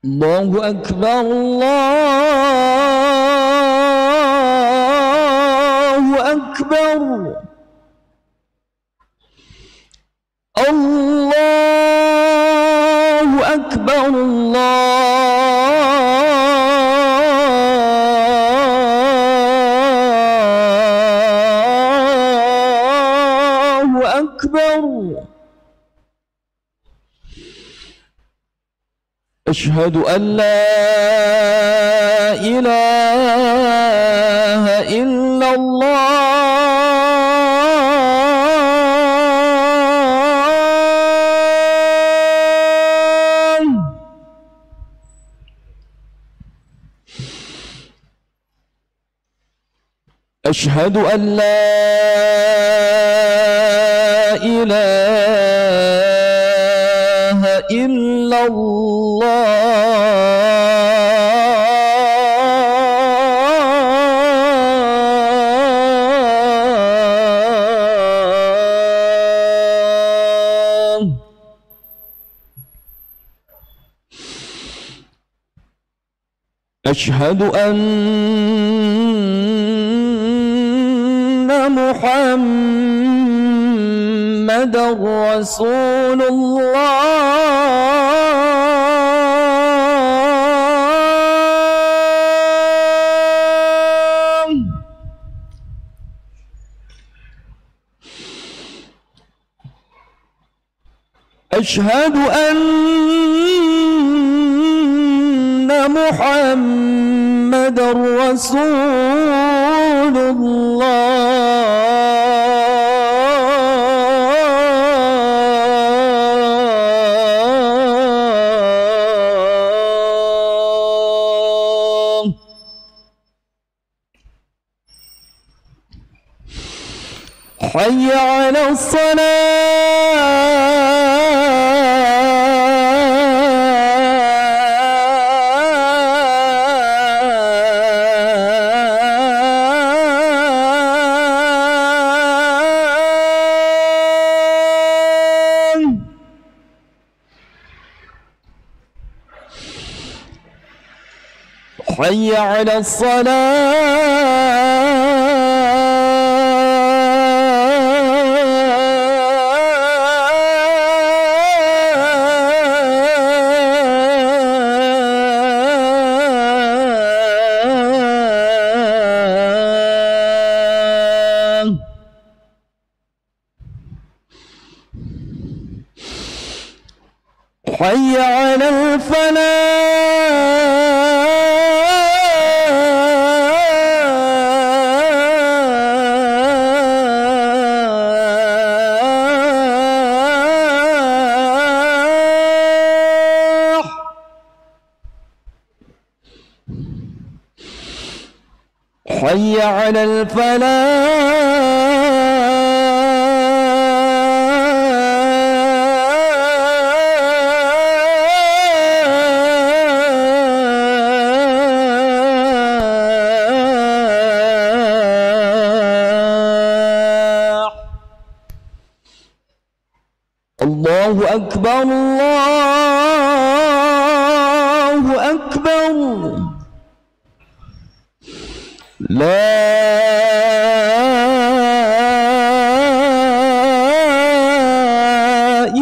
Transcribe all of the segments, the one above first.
الله أكبر الله أكبر الله أكبر الله أكبر أشهد أن لا إله إلا الله أشهد أن لا إله إلا الله أشهد أن محمدًا رسول الله أشهد أن محمدًا رسول الله حي على حي على الصلاة حي على الفلاح حي على الفلاح الله أكبر الله أكبر لا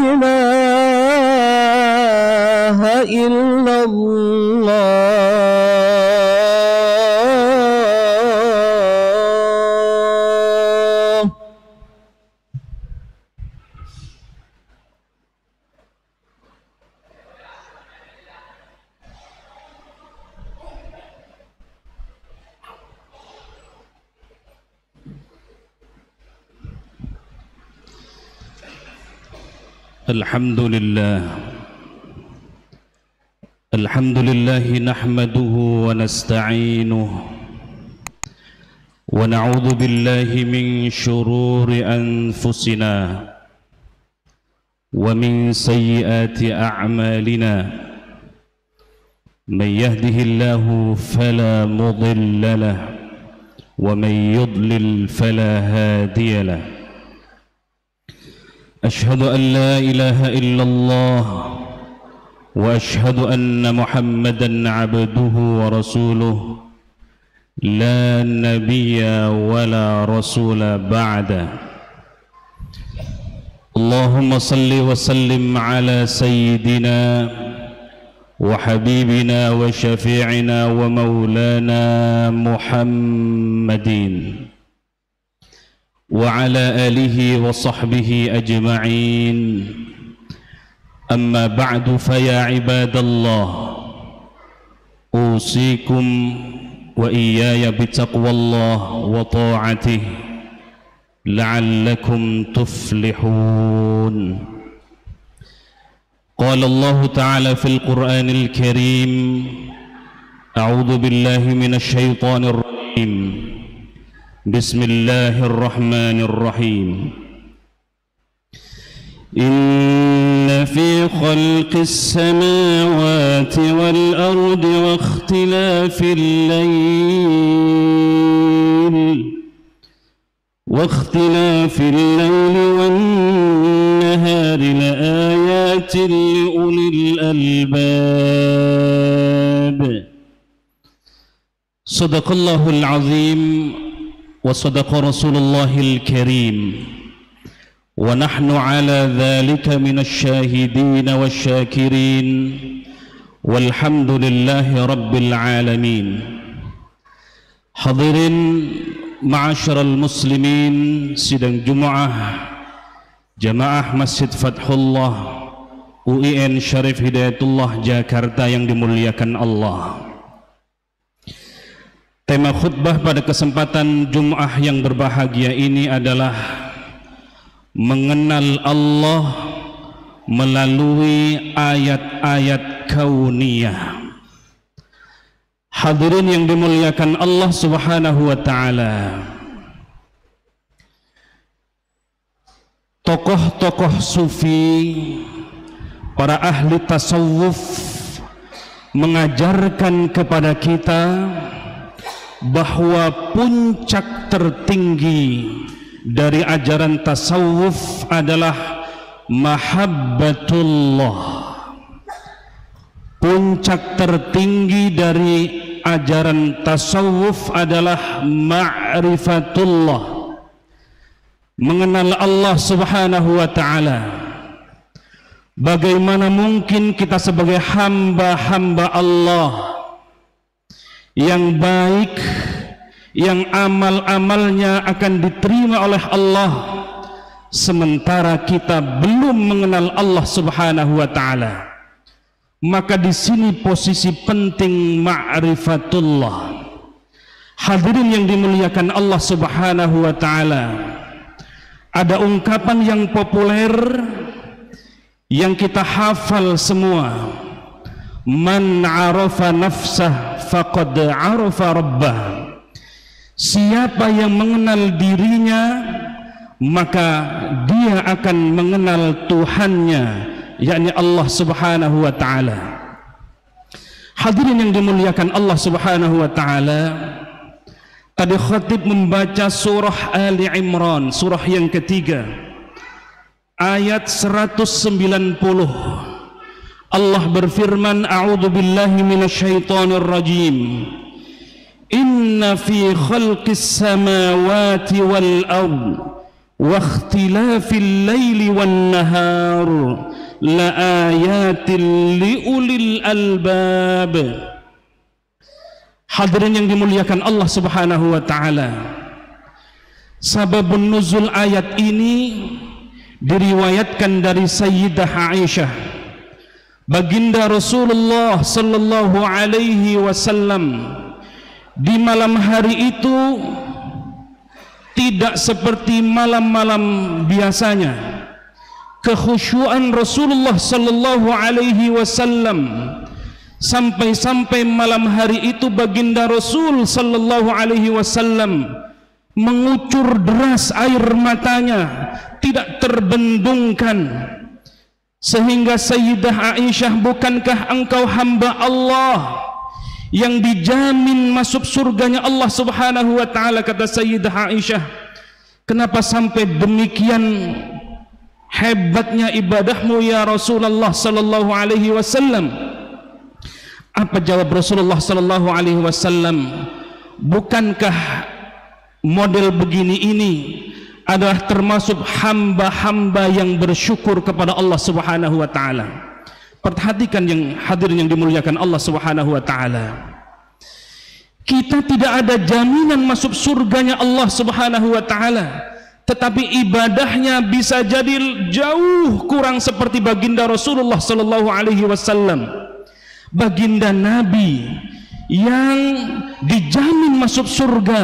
إله إلا الله الحمد لله نحمده ونستعينه ونعوذ بالله من شرور أنفسنا ومن سيئات أعمالنا من يهده الله فلا مضل له ومن يضلل فلا هادي له أشهد أن لا إله إلا الله وأشهد أن محمدًا عبده ورسوله لا نبي ولا رسول بعده. اللهم صل وسلم على سيدنا وحبيبنا وشفيعنا ومولانا محمد وعلى آله وصحبه أجمعين. أما بعد، فيا عباد الله، أوصيكم وإياي بتقوى الله وطاعته لعلكم تفلحون. قال الله تعالى في القرآن الكريم: أعوذ بالله من الشيطان الرجيم، بسم الله الرحمن الرحيم. إن في خلق السماوات والأرض واختلاف الليل والنهار لآيات لأولي الألباب. صدق الله العظيم وصدق رسول الله الكريم، ونحن على ذلك من الشاهدين والشاكرين، والحمد لله رب العالمين. Hadirin ma'asyiral muslimin, sidang Jumat Jamaah Masjid Fathullah UIN Syarif Hidayatullah Jakarta yang dimuliakan Allah. Tema khutbah pada kesempatan Jumat yang berbahagia ini adalah mengenal Allah melalui ayat-ayat kauniyah. Hadirin yang dimuliakan Allah Subhanahu wa taala, tokoh-tokoh sufi, para ahli tasawuf mengajarkan kepada kita bahwa puncak tertinggi dari ajaran tasawuf adalah mahabbatullah. Puncak tertinggi dari ajaran tasawuf adalah ma'rifatullah, mengenal Allah Subhanahu wa ta'ala. Bagaimana mungkin kita sebagai hamba-hamba Allah yang baik, yang amal-amalnya akan diterima oleh Allah, sementara kita belum mengenal Allah Subhanahu wa ta'ala? Maka di sini posisi penting ma'rifatullah. Hadirin yang dimuliakan Allah Subhanahu wa ta'ala, ada ungkapan yang populer yang kita hafal semua: man 'arafa nafsah faqad 'arafa rabbah. Siapa yang mengenal dirinya, maka dia akan mengenal Tuhannya, yakni Allah Subhanahu wa ta'ala. Hadirin yang dimuliakan Allah Subhanahu wa ta'ala, tadi khatib membaca surah Ali Imran, surah yang ketiga, ayat 190. Allah berfirman: A'udzu billahi minasyaitonir rajim. Inna fi khalqis samawati wal ard wa ikhtilafil laili wan nahar la ayatin liulil albab. Hadirin yang dimuliakan Allah Subhanahu wa ta'ala, sababun nuzul ayat ini diriwayatkan dari Sayyidah Aisyah, baginda Rasulullah sallallahu alaihi wasallam. Di malam hari itu tidak seperti malam-malam biasanya. Kekhusyuan Rasulullah sallallahu alaihi wasallam sampai-sampai malam hari itu baginda Rasul sallallahu alaihi wasallam mengucur deras air matanya, tidak terbendungkan, sehingga Sayyidah Aisyah, bukankah engkau hamba Allah yang dijamin masuk surganya Allah Subhanahu wa ta'ala? Kata Sayyidah Aisyah, kenapa sampai demikian hebatnya ibadahmu ya Rasulullah sallallahu alaihi wasallam. Apa jawab Rasulullah sallallahu alaihi wasallam? Bukankah model begini ini adalah termasuk hamba-hamba yang bersyukur kepada Allah Subhanahu wa taala? Perhatikan yang hadirin yang dimuliakan Allah Subhanahu wa taala. Kita tidak ada jaminan masuk surganya Allah Subhanahu wa taala, tetapi ibadahnya bisa jadi jauh kurang seperti baginda Rasulullah sallallahu alaihi wasallam. Baginda Nabi yang dijamin masuk surga,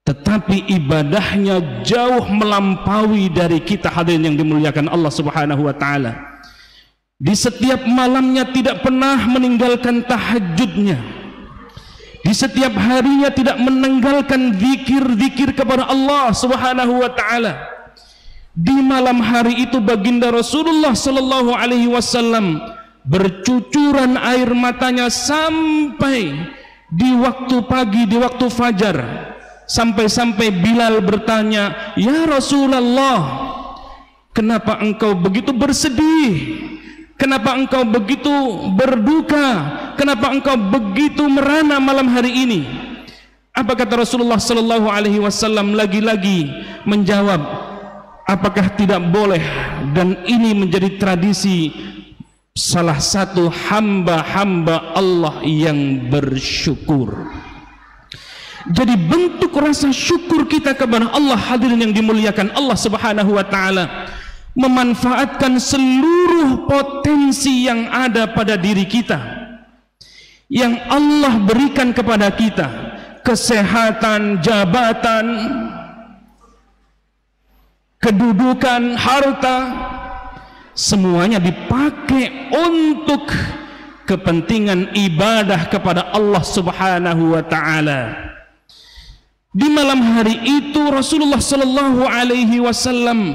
tetapi ibadahnya jauh melampaui dari kita hadirin yang dimuliakan Allah Subhanahu wa taala. Di setiap malamnya tidak pernah meninggalkan tahajudnya. Di setiap harinya tidak meninggalkan zikir-zikir kepada Allah Subhanahu wa taala. Di malam hari itu baginda Rasulullah sallallahu alaihi wasallam bercucuran air matanya sampai di waktu pagi, di waktu fajar, sampai-sampai Bilal bertanya, "Ya Rasulullah, kenapa engkau begitu bersedih? Kenapa engkau begitu berduka? Kenapa engkau begitu merana malam hari ini?" Apa kata Rasulullah sallallahu alaihi wasallam? Lagi-lagi menjawab, apakah tidak boleh dan ini menjadi tradisi salah satu hamba-hamba Allah yang bersyukur. Jadi bentuk rasa syukur kita kepada Allah hadirin yang dimuliakan Allah Subhanahu wa taala, memanfaatkan seluruh potensi yang ada pada diri kita, yang Allah berikan kepada kita, kesehatan, jabatan, kedudukan, harta, semuanya dipakai untuk kepentingan ibadah kepada Allah Subhanahu wa taala. Di malam hari itu Rasulullah sallallahu alaihi wasallam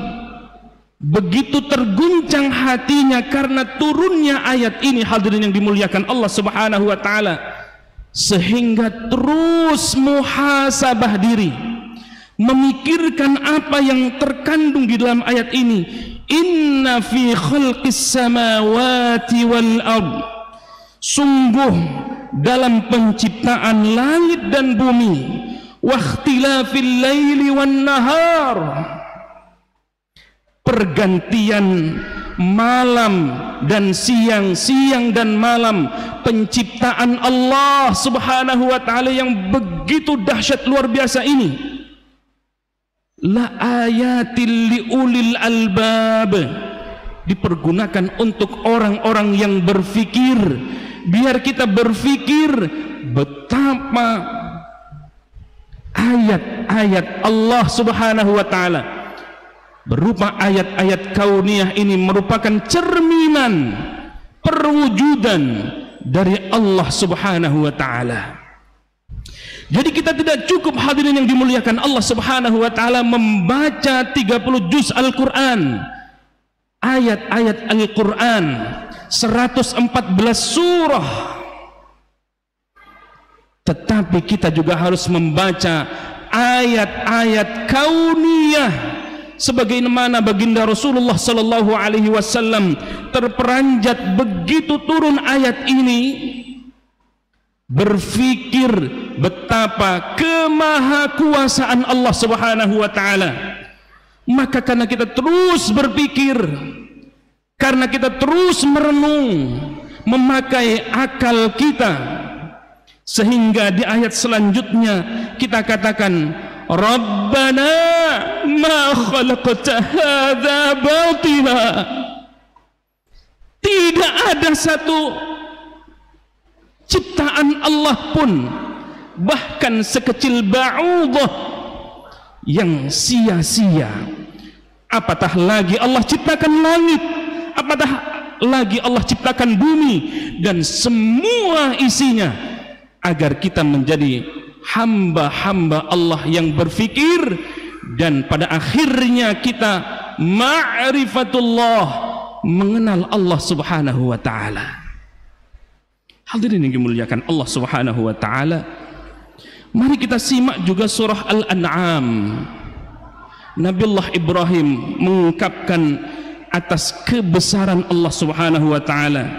begitu terguncang hatinya karena turunnya ayat ini hadirin yang dimuliakan Allah Subhanahu wa taala, sehingga terus muhasabah diri, memikirkan apa yang terkandung di dalam ayat ini. Inna fi khalqis samawati wal ard, sungguh dalam penciptaan langit dan bumi, wa ikhtilafil laili wan nahar, pergantian malam dan siang, siang dan malam, penciptaan Allah Subhanahu wa taala yang begitu dahsyat luar biasa ini. La ayatil liulil albab, dipergunakan untuk orang-orang yang berfikir, biar kita berfikir betapa ayat-ayat Allah Subhanahu wa taala berupa ayat-ayat kauniyah ini merupakan cerminan perwujudan dari Allah Subhanahu wa taala. Jadi kita tidak cukup hadirin yang dimuliakan Allah Subhanahu wa taala membaca 30 juz Al-Qur'an, ayat-ayat Al-Qur'an, 114 surah. Tetapi kita juga harus membaca ayat-ayat kauniyah sebagaimana baginda Rasulullah sallallahu alaihi wasallam terperanjat begitu turun ayat ini, berfikir betapa kemahakuasaan Allah Subhanahu wa taala. Maka karena kita terus berpikir, karena kita terus merenung, memakai akal kita, sehingga di ayat selanjutnya kita katakan, Rabbana ma khalaqta hadza batila. Tidak ada satu ciptaan Allah pun, bahkan sekecil ba'udah, yang sia-sia. Apatah lagi Allah ciptakan langit, apatah lagi Allah ciptakan bumi dan semua isinya, agar kita menjadi hamba-hamba Allah yang berfikir, dan pada akhirnya kita ma'rifatullah, mengenal Allah Subhanahu wa ta'ala. Hadirin yang dimuliakan Allah Subhanahu wa ta'ala, mari kita simak juga surah Al-An'am Nabiullah Ibrahim mengungkapkan atas kebesaran Allah Subhanahu wa taala,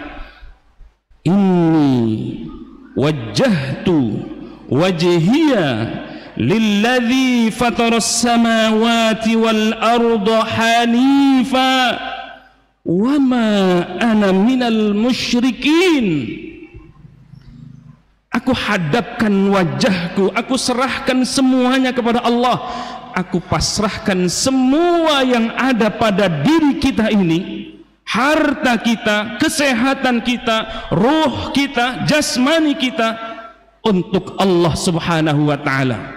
inni wajjahtu wajhiya lilladzi fataras samawati wal arda hanifa wama ana minal musyrikin. Aku hadapkan wajahku, aku serahkan semuanya kepada Allah. Aku pasrahkan semua yang ada pada diri kita ini, harta kita, kesehatan kita, ruh kita, jasmani kita, untuk Allah Subhanahu wa ta'ala.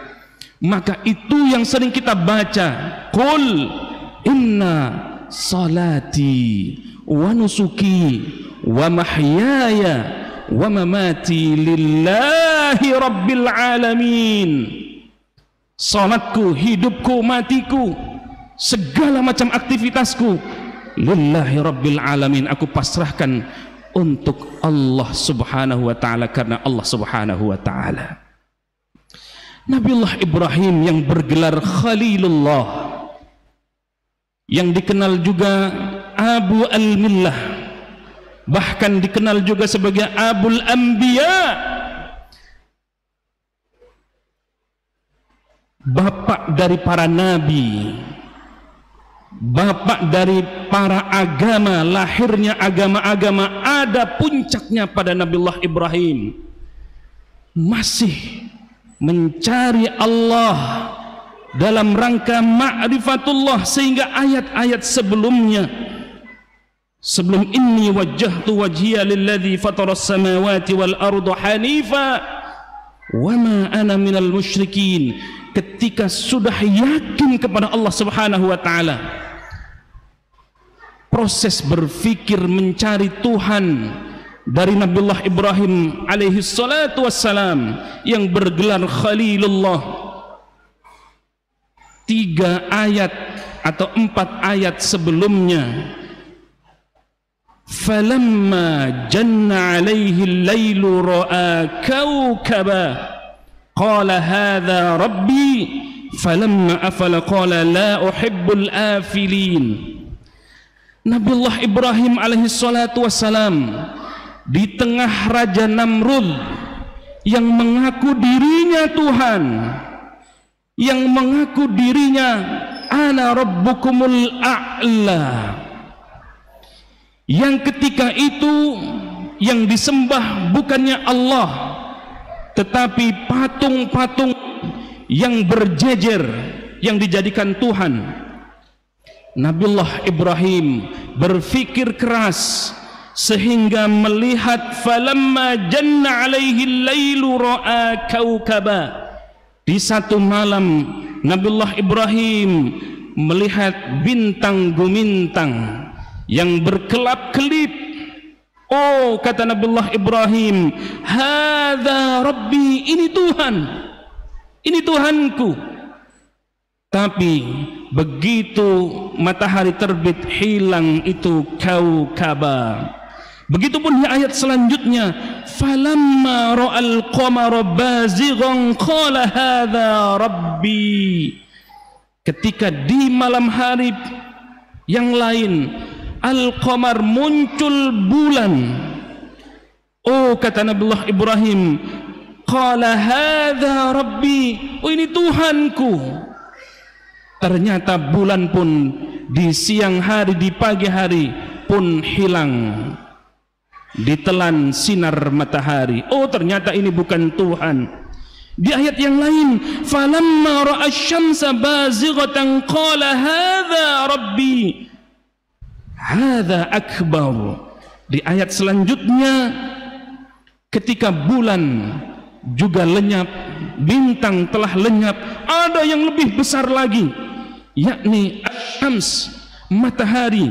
Maka itu yang sering kita baca, qul inna salati wa nusuki wa mahyaya wa mamati lillahi rabbil alamin. Salatku, hidupku, matiku, segala macam aktivitasku lillahi rabbil alamin, aku pasrahkan untuk Allah Subhanahu wa ta'ala, karena Allah Subhanahu wa ta'ala. Nabiullah Ibrahim yang bergelar Khalilullah, yang dikenal juga Abu al-Millah, bahkan dikenal juga sebagai Abul Anbiya, bapak dari para nabi, bapak dari para agama. Lahirnya agama-agama ada puncaknya pada Nabiullah Ibrahim. Masih mencari Allah dalam rangka ma'rifatullah, sehingga ayat-ayat sebelumnya, sebelum inni wajjahtu wajhiya lilladzi fataras samawati wal arda hanifa wama ana minal musyrikin, ketika sudah yakin kepada Allah Subhanahu wa ta'ala, proses berfikir mencari Tuhan dari Nabiullah Ibrahim alaihi salatu wassalam yang bergelar Khalilullah. 3 ayat atau 4 ayat sebelumnya, falamma janna alaihi al-lailu ra'a kawkaba qala hadha rabbi falamma afala qala la uhibbul afilin. Nabiullah Ibrahim alaihi salatu wassalam di tengah Raja Namrud yang mengaku dirinya Tuhan, yang mengaku dirinya ana rabbukumul a'la, yang ketika itu yang disembah bukannya Allah, tetapi patung-patung yang berjejer yang dijadikan Tuhan. Nabiullah Ibrahim berfikir keras sehingga melihat falamma janna alaihi al-lailu ra'a kawkaba. Di satu malam Nabiullah Ibrahim melihat bintang gumintang yang berkelap-kelip. Oh, kata Nabiullah Ibrahim, hadza rabbi, ini Tuhan, ini Tuhanku. Tapi begitu matahari terbit, hilang itu kaukaba. Begitupun di ayat selanjutnya, falamma ra'al qamara bazighan qala hadza rabbi. Ketika di malam hari yang lain al-qamar, muncul bulan. Oh, kata Nabiullah Ibrahim, qala hadza rabbi, oh ini Tuhanku. Ternyata bulan pun di siang hari, di pagi hari pun hilang, ditelan sinar matahari. Oh, ternyata ini bukan Tuhan. Di ayat yang lain, falamma ra'a asy-syamsa bazighatan qala hadza rabbi hadza akbar. Di ayat selanjutnya, ketika bulan juga lenyap, bintang telah lenyap, ada yang lebih besar lagi, yakni asy-syams, matahari.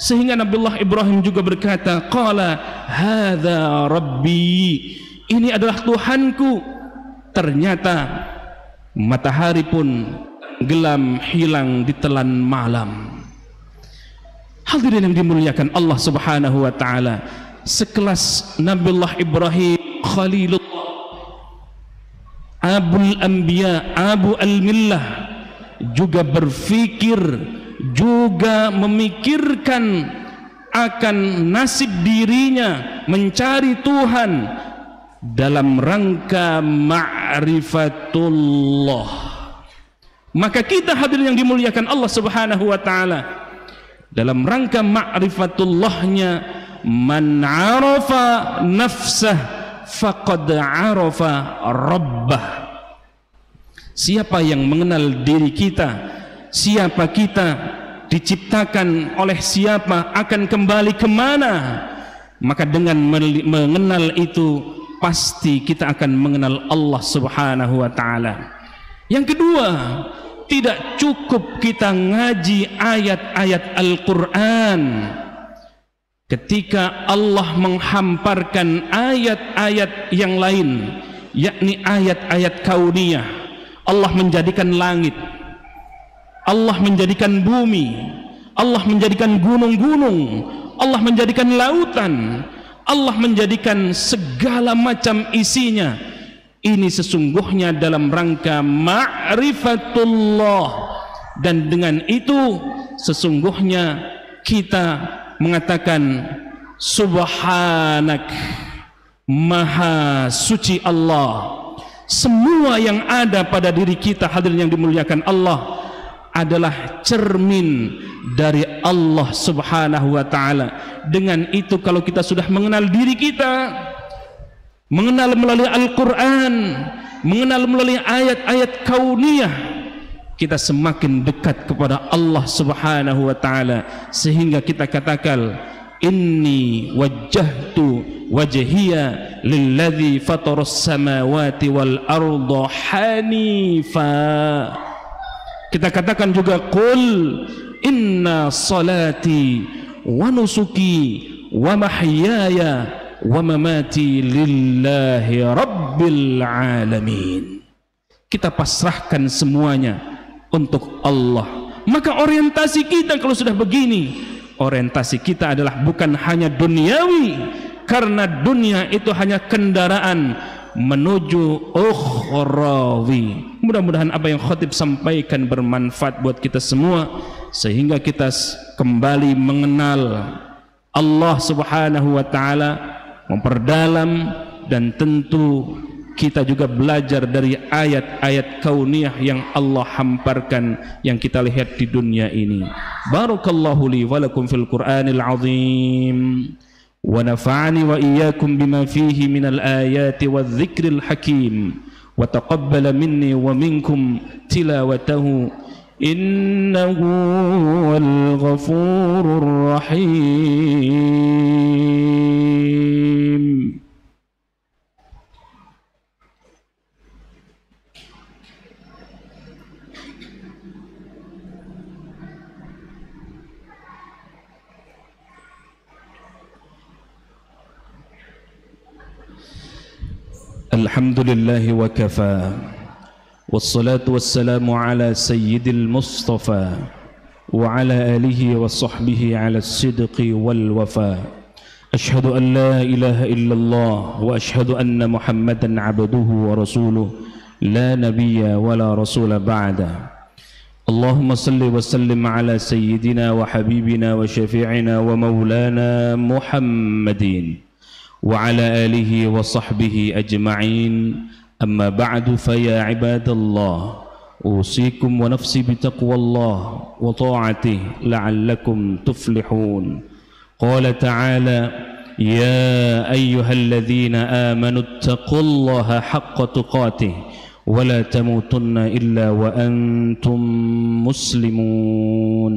Sehingga Nabiullah Ibrahim juga berkata, qala hadza rabbi, ini adalah Tuhanku. Ternyata matahari pun gelam, hilang, ditelan malam. Hadirin yang dimuliakan Allah Subhanahu wa ta'ala, sekelas Nabiullah Ibrahim Khalilullah, Abul Anbiya, Abu al-Millah, juga berpikir, juga memikirkan akan nasib dirinya mencari Tuhan dalam rangka ma'rifatullah. Maka kita hadirin yang dimuliakan Allah Subhanahu wa taala, dalam rangka ma'rifatullahnya, man 'arafa nafsah faqad 'arafa rabbah. Siapa yang mengenal diri kita, siapa kita, diciptakan oleh siapa, akan kembali kemana, maka dengan mengenal itu pasti kita akan mengenal Allah Subhanahu wa taala. Yang kedua, tidak cukup kita ngaji ayat-ayat Al-Quran ketika Allah menghamparkan ayat-ayat yang lain, yakni ayat-ayat kauniyah. Allah menjadikan langit, Allah menjadikan bumi, Allah menjadikan gunung-gunung, Allah menjadikan lautan, Allah menjadikan segala macam isinya. Ini sesungguhnya dalam rangka ma'rifatullah, dan dengan itu sesungguhnya kita mengatakan subhanak, maha suci Allah. Semua yang ada pada diri kita hadirin yang dimuliakan Allah adalah cermin dari Allah Subhanahu wa taala. Dengan itu kalau kita sudah mengenal diri kita, mengenal melalui Al-Quran, mengenal melalui ayat-ayat kauniyah, kita semakin dekat kepada Allah Subhanahu wa taala, sehingga kita katakan inni wajjahtu wajhiya lilladzi fataras samawati wal arda hanifa. Kita katakan juga qul inna salati wa nusuki wa mahyaya wa mamati lillahi rabbil alamin. Kita pasrahkan semuanya untuk Allah. Maka orientasi kita kalau sudah begini, orientasi kita adalah bukan hanya duniawi, karena dunia itu hanya kendaraan menuju ukhrawi. Mudah-mudahan apa yang khatib sampaikan bermanfaat buat kita semua, sehingga kita kembali mengenal Allah Subhanahu wa taala, memperdalam, dan tentu kita juga belajar dari ayat-ayat kauniyah yang Allah hamparkan yang kita lihat di dunia ini. Barakallahu li wa lakum fil Qur'anil azim, wa nafa'ani wa iyyakum bima fihi minal ayati wadh-dhikril hakim, wa taqabbala minni wa minkum tilawatahu innahu wal ghafurur rahim. Alhamdulillahi wa kafa, wassalatu wassalamu ala sayyidil mustafa wa ala alihi wa sahbihi ala sidqi wal wafa. Ashhadu an la ilaha illallah wa ashhadu anna muhammadan abduhu wa rasuluh la nabiyya wa la rasula ba'da. Allahumma salli wa sallim ala sayyidina wa habibina wa syafi'ina wa maulana Muhammadin وعلى آله وصحبه أجمعين. أما بعد فيا عباد الله أوصيكم ونفسي بتقوى الله وطاعته لعلكم تفلحون. قال تعالى يا أيها الذين آمنوا اتقوا الله حق تقاته ولا تموتن إلا وأنتم مسلمون.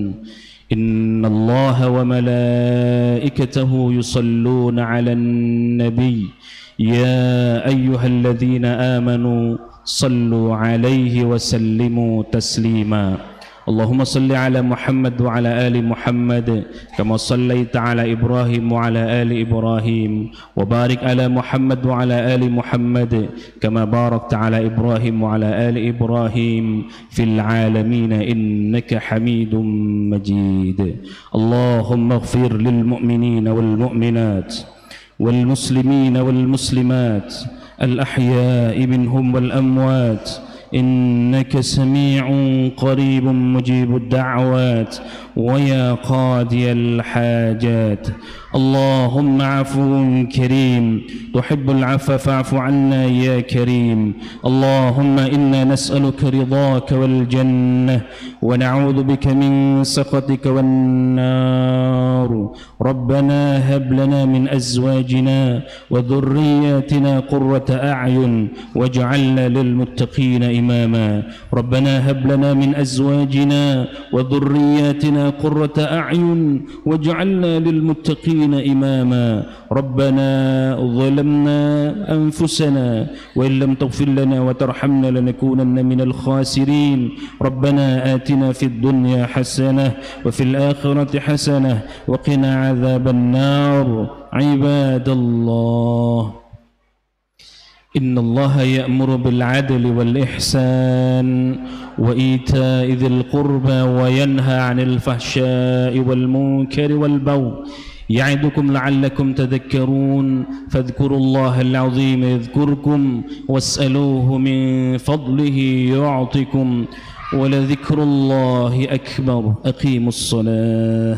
إن الله وملائكته يصلون على النبي يا أيها الذين آمنوا صلوا عليه وسلموا تسليما. اللهم صل على محمد وعلى آل محمد كما صليت على إبراهيم وعلى آل إبراهيم وبارك على محمد وعلى آل محمد كما باركت على إبراهيم وعلى آل إبراهيم في العالمين إنك حميد مجيد. اللهم اغفر للمؤمنين والمؤمنات والمسلمين والمسلمات الأحياء منهم والأموات إنك سميع قريب مجيب الدعوات ويا قاضي الحاجات. اللهم عفو كريم تحب العفو فاعف عنا يا كريم. اللهم إنا نسألك رضاك والجنة ونعوذ بك من سخطك والنار. ربنا هب لنا من أزواجنا وذرياتنا قرة أعين واجعلنا للمتقين إماما. ربنا هب لنا من أزواجنا وذرياتنا قرة أعين واجعلنا للمتقين إماما. ربنا ظلمنا أنفسنا وإن لم تغفر لنا وترحمنا لنكونن من الخاسرين. ربنا آتنا في الدنيا حسنة وفي الآخرة حسنة وقنا عذاب النار. عباد الله، إن الله يأمر بالعدل والإحسان وإيتاء ذي القربى وينهى عن الفحشاء والمنكر والبغي يعظكم لعلكم تذكرون. فاذكروا الله العظيم يذكركم واسألوه من فضله يعطكم ولذكر الله أكبر. أقيموا الصلاة.